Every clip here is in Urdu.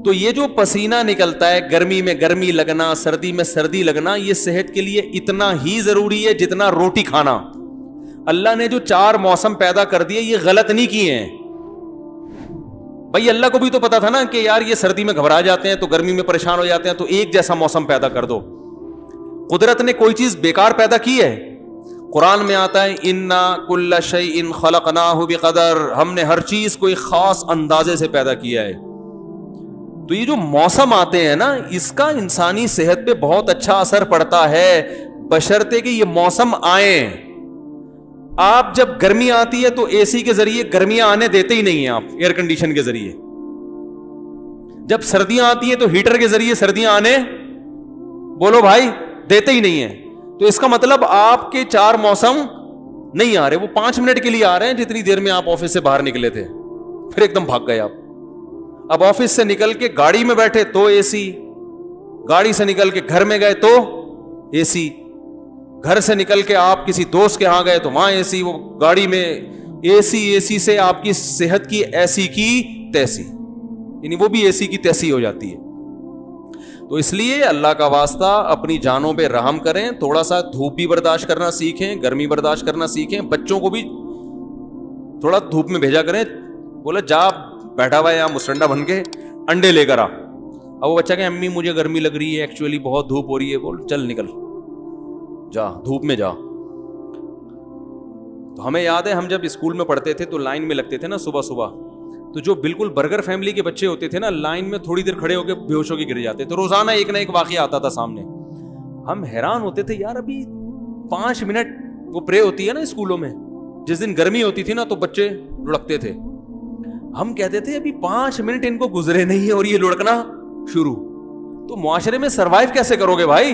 تو یہ جو پسینہ نکلتا ہے، گرمی میں گرمی لگنا، سردی میں سردی لگنا، یہ صحت کے لیے اتنا ہی ضروری ہے جتنا روٹی کھانا. اللہ نے جو 4 موسم پیدا کر دیے یہ غلط نہیں کیے ہیں بھائی. اللہ کو بھی تو پتا تھا نا کہ یار یہ سردی میں گھبرا جاتے ہیں تو گرمی میں پریشان ہو جاتے ہیں، تو ایک جیسا موسم پیدا کر دو. قدرت نے کوئی چیز بیکار پیدا کی ہے؟ قرآن میں آتا ہے انا کل شیء خلقناہ بقدر، ہم نے ہر چیز کو ایک خاص اندازے سے پیدا کیا ہے. تو یہ جو موسم آتے ہیں نا، اس کا انسانی صحت پہ بہت اچھا اثر پڑتا ہے، بشرطے کہ یہ موسم آئیں. آپ جب گرمی آتی ہے تو اے سی کے ذریعے گرمیاں آنے دیتے ہی نہیں ہیں آپ، ایئر کنڈیشن کے ذریعے. جب سردیاں آتی ہیں تو ہیٹر کے ذریعے سردیاں آنے بولو بھائی دیتے ہی نہیں ہیں. تو اس کا مطلب آپ کے 4 موسم نہیں آ رہے، وہ 5 منٹ کے لیے آ رہے ہیں جتنی دیر میں آپ آفس سے باہر نکلے تھے، پھر ایک دم بھاگ گئے آپ. اب آفس سے نکل کے گاڑی میں بیٹھے تو اے سی، گاڑی سے نکل کے گھر میں گئے تو اے سی، گھر سے نکل کے آپ کسی دوست کے ہاں گئے تو وہاں اے سی، وہ گاڑی میں اے سی سے آپ کی صحت کی ایسی کی تیسی، یعنی وہ بھی اے سی کی تیسی ہو جاتی ہے. تو اس لیے اللہ کا واسطہ اپنی جانوں پہ رحم کریں، تھوڑا سا دھوپ بھی برداشت کرنا سیکھیں، گرمی برداشت کرنا سیکھیں. بچوں کو بھی تھوڑا دھوپ میں بھیجا کریں، بولا جا بیٹھا ہوا ہے یہاں مسٹنڈا بن کے انڈے لے کر آ. اب وہ بچہ کہ امی مجھے گرمی لگ رہی ہے، ایکچولی بہت دھوپ ہو رہی ہے. بول چل نکل جا دھوپ میں جا. تو ہمیں یاد ہے ہم جب اسکول میں پڑھتے تھے تو لائن میں لگتے تھے نا صبح صبح، تو جو بالکل برگر فیملی کے بچے ہوتے تھے نا، لائن میں تھوڑی دیر کھڑے ہو کے بے ہوش ہو کے گر جاتے. تو روزانہ ایک نہ ایک واقعہ آتا تھا سامنے. ہم حیران ہوتے تھے یار ابھی 5 منٹ وہ پرے ہوتی ہے نا اسکولوں میں، جس دن گرمی ہوتی تھی نا تو بچے لڑکتے تھے. ہم کہتے تھے ابھی 5 منٹ ان کو گزرے نہیں ہے اور یہ لڑکنا شروع. تو معاشرے میں سروائیو کیسے کرو گے بھائی؟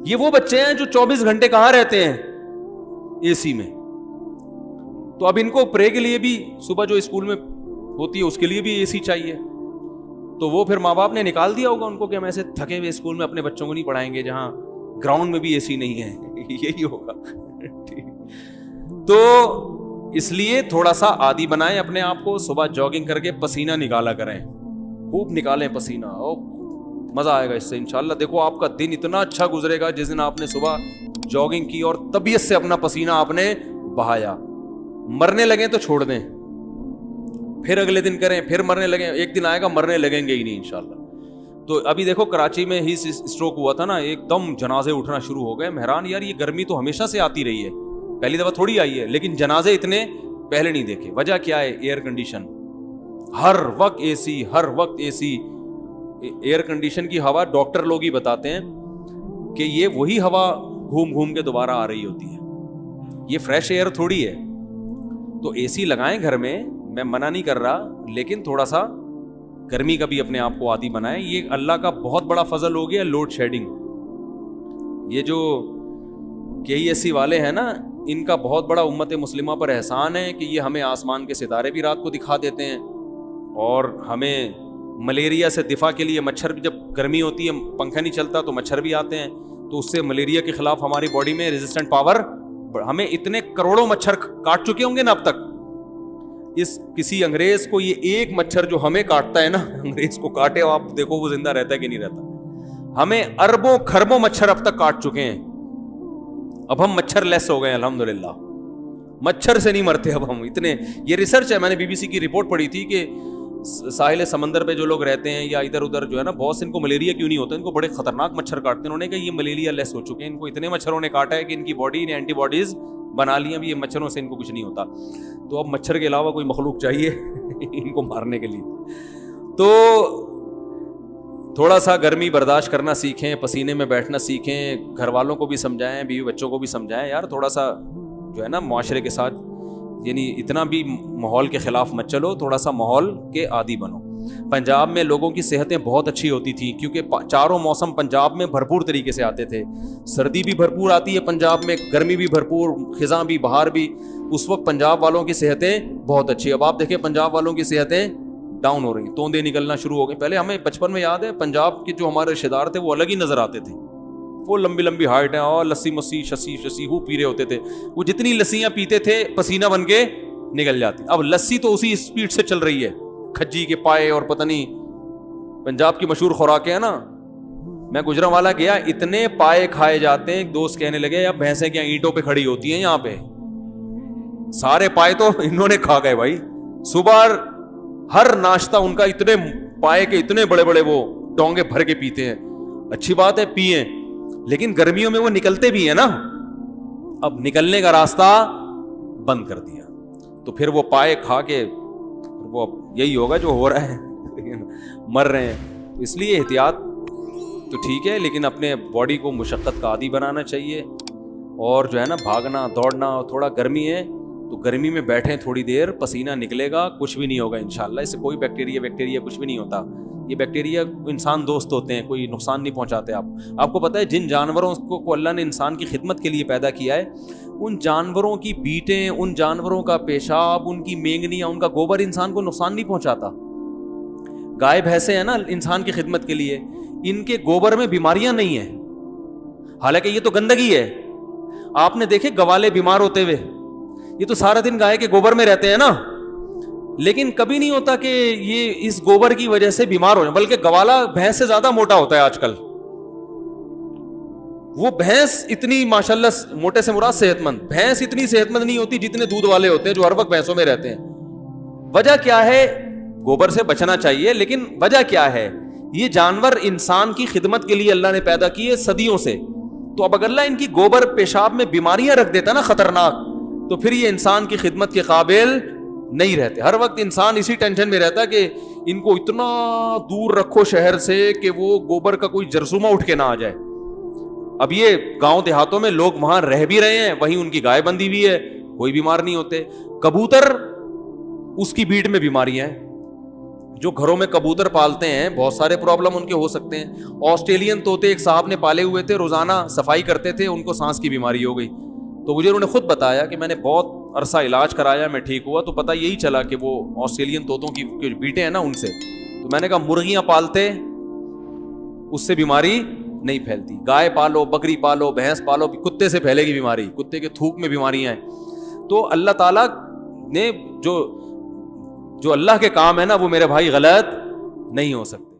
یہ وہ بچے ہیں جو 24 گھنٹے کہاں رہتے ہیں؟ اے سی میں. تو اب ان کو پرے کے لیے بھی صبح جو اسکول میں ہوتی ہے اس کے لیے بھی اے سی چاہیے. تو وہ پھر ماں باپ نے نکال دیا ہوگا ان کو کہ ہم ایسے تھکے ہوئے اسکول میں اپنے بچوں کو نہیں پڑھائیں گے جہاں گراؤنڈ میں بھی اے سی نہیں ہے. یہی ہوگا. تو اس لیے تھوڑا سا عادی بنائیں اپنے آپ کو، صبح جاگنگ کر کے پسینہ نکالا کریں، خوب نکالیں پسینہ، اور مزہ آئے گا اس سے انشاءاللہ. دیکھو آپ کا دن اتنا اچھا گزرے گا جس دن آپ نے صبح جاگنگ کی اور طبیعت سے اپنا پسینہ آپ نے بہایا. مرنے لگیں تو چھوڑ دیں، پھر اگلے دن کریں، پھر مرنے لگیں. ایک دن آئے گا مرنے لگیں گے ہی نہیں انشاءاللہ. تو ابھی دیکھو کراچی میں ہی اسٹروک ہوا تھا نا، ایک دم جنازے اٹھنا شروع ہو گئے. حیران یار یہ گرمی تو ہمیشہ سے آتی رہی ہے، پہلی دفعہ تھوڑی آئی ہے، لیکن جنازے اتنے پہلے نہیں دیکھے. وجہ کیا ہے؟ Air condition. ہر وقت اے سی، ہر وقت اے سی. ایئر کنڈیشن کی ہوا ڈاکٹر لوگ ہی بتاتے ہیں کہ یہ وہی ہوا گھوم گھوم کے دوبارہ آ رہی ہوتی ہے، یہ فریش ایئر تھوڑی ہے. تو اے سی لگائیں گھر میں منع نہیں کر رہا، لیکن تھوڑا سا گرمی کا بھی اپنے آپ کو عادی بنائیں. یہ اللہ کا بہت بڑا فضل ہو گیا لوڈ شیڈنگ. یہ جو KESC والے ہیں نا، ان کا بہت بڑا امت مسلمہ پر احسان ہے کہ یہ ہمیں آسمان کے ستارے بھی رات کو دکھا دیتے ہیں، اور ہمیں ملیریا سے دفاع کے لیے مچھر بھی، جب گرمی ہوتی ہے پنکھا نہیں چلتا تو مچھر بھی آتے ہیں، تو اس سے ملیریا کے خلاف ہماری باڈی میں ریزسٹنٹ پاور. ہمیں اتنے کروڑوں مچھر کاٹ چکے ہوں گے نا اب تک. اس کسی انگریز کو یہ ایک مچھر جو ہمیں کاٹتا ہے نا، انگریز کو کاٹے اور آپ دیکھو وہ زندہ رہتا ہے کہ نہیں رہتا. ہمیں اربوں کھربوں مچھر اب تک کاٹ چکے ہیں. اب ہم مچھر لیس ہو گئے الحمدللہ، مچھر سے نہیں مرتے اب ہم. اتنے یہ ریسرچ ہے، میں نے BBC کی رپورٹ پڑھی تھی کہ ساحل سمندر پہ جو لوگ رہتے ہیں یا ادھر ادھر جو ہے نا، بہت سے ان کو ملیریا کیوں نہیں ہوتا، ان کو بڑے خطرناک مچھر کاٹتے ہیں. انہوں نے کہا یہ ملیریا لیس ہو چکے ہیں، ان کو اتنے مچھروں نے کاٹا ہے کہ ان کی باڈی نے اینٹی باڈیز بنا لی ہیں، اب یہ مچھروں سے ان کو کچھ نہیں ہوتا. تو اب مچھر کے علاوہ کوئی مخلوق چاہیے ان کو مارنے کے لیے. تو تھوڑا سا گرمی برداشت کرنا سیکھیں، پسینے میں بیٹھنا سیکھیں، گھر والوں کو بھی سمجھائیں، بیوی بچوں کو بھی سمجھائیں یار تھوڑا سا جو ہے نا معاشرے کے ساتھ، یعنی اتنا بھی ماحول کے خلاف مت چلو، تھوڑا سا ماحول کے عادی بنو. پنجاب میں لوگوں کی صحتیں بہت اچھی ہوتی تھیں کیونکہ 4 موسم پنجاب میں بھرپور طریقے سے آتے تھے. سردی بھی بھرپور آتی ہے پنجاب میں، گرمی بھی بھرپور، خزاں بھی، بہار بھی. اس وقت پنجاب والوں کی صحتیں بہت اچھی. اب آپ دیکھیں پنجاب والوں کی صحتیں ڈاؤن ہو رہی ہیں، توندے نکلنا شروع ہو گئی. پہلے ہمیں بچپن میں یاد ہے پنجاب کے جو ہمارے رشتے دار تھے وہ الگ ہی نظر آتے تھے، وہ لمبی لمبی ہائٹ ہیں اور لسی مسی شسی ہو پی رہے ہوتے تھے. وہ جتنی لسیاں پیتے تھے پسینہ بن کے نکل جاتی. اب لسی تو اسی اسپیڈ سے چل رہی ہے، کھجی کے پائے اور پتہ نہیں پنجاب کی مشہور خوراکیں ہیں نا. میں گجرانوالا گیا, اتنے پائے کھائے جاتے ہیں. ایک دوست کہنے لگے اب بھینسیں کیا اینٹوں پہ کھڑی ہوتی ہیں یہاں پہ, سارے پائے تو انہوں نے کھا گئے بھائی. صبح ہر ناشتہ ان کا اتنے پائے کے اتنے بڑے بڑے وہ ٹونگے بھر کے پیتے ہیں. اچھی بات ہے پئیں, لیکن گرمیوں میں وہ نکلتے بھی ہیں نا. اب نکلنے کا راستہ بند کر دیا تو پھر وہ پائے کھا کے وہ یہی ہوگا جو ہو رہا ہے, مر رہے ہیں. اس لیے احتیاط تو ٹھیک ہے, لیکن اپنے باڈی کو مشقت کا عادی بنانا چاہیے. اور جو ہے نا بھاگنا دوڑنا, تھوڑا گرمی ہے تو گرمی میں بیٹھیں تھوڑی دیر, پسینہ نکلے گا, کچھ بھی نہیں ہوگا انشاءاللہ. اس سے کوئی بیکٹیریا کچھ بھی نہیں ہوتا. یہ بیکٹیریا انسان دوست ہوتے ہیں, کوئی نقصان نہیں پہنچاتے. آپ کو پتہ ہے جن جانوروں کو اللہ نے انسان کی خدمت کے لیے پیدا کیا ہے, ان جانوروں کی بیٹیں, ان جانوروں کا پیشاب, ان کی مینگنیاں, ان کا گوبر انسان کو نقصان نہیں پہنچاتا. گائے بھینسیں ہیں نا انسان کی خدمت کے لیے, ان کے گوبر میں بیماریاں نہیں ہیں, حالانکہ یہ تو گندگی ہے. آپ نے دیکھے گوالے بیمار ہوتے ہوئے, یہ تو سارا دن گائے کے گوبر میں رہتے ہیں نا, لیکن کبھی نہیں ہوتا کہ یہ اس گوبر کی وجہ سے بیمار ہو جائے. بلکہ گوالا بھینس سے زیادہ موٹا ہوتا ہے آج کل. وہ بھینس اتنی ماشاءاللہ, موٹے سے مراد صحت مند, بھینس اتنی صحت مند نہیں ہوتی جتنے دودھ والے ہوتے ہیں جو ہر وقت بھینسوں میں رہتے ہیں. وجہ کیا ہے؟ گوبر سے بچنا چاہیے, لیکن وجہ کیا ہے؟ یہ جانور انسان کی خدمت کے لیے اللہ نے پیدا کیے صدیوں سے. تو اب اگر اللہ ان کی گوبر پیشاب میں بیماریاں رکھ دیتا نا خطرناک, تو پھر یہ انسان کی خدمت کے قابل نہیں رہتے. ہر وقت انسان اسی ٹینشن میں رہتا کہ ان کو اتنا دور رکھو شہر سے کہ وہ گوبر کا کوئی جرثومہ اٹھ کے نہ آ جائے. اب یہ گاؤں دیہاتوں میں لوگ وہاں رہ بھی رہے ہیں, وہیں ان کی گائے بندی بھی ہے, کوئی بیمار نہیں ہوتے. کبوتر, اس کی بیٹ میں بیماریاں ہیں. جو گھروں میں کبوتر پالتے ہیں بہت سارے پرابلم ان کے ہو سکتے ہیں. آسٹریلین طوطے ایک صاحب نے پالے ہوئے تھے, روزانہ صفائی کرتے تھے, ان کو سانس کی بیماری ہو گئی. تو مجھے انہوں نے خود بتایا کہ میں نے بہت عرصہ علاج کرایا, میں ٹھیک ہوا, تو پتہ یہی چلا کہ وہ آسٹریلین طوطوں کی بیٹے ہیں نا ان سے. تو میں نے کہا مرغیاں پالتے, اس سے بیماری نہیں پھیلتی. گائے پالو, بکری پالو, بھینس پالو, کتے سے پھیلے گی بیماری, کتے کے تھوک میں بیماریاں ہیں. تو اللہ تعالیٰ نے جو اللہ کے کام ہے نا وہ میرے بھائی غلط نہیں ہو سکتے.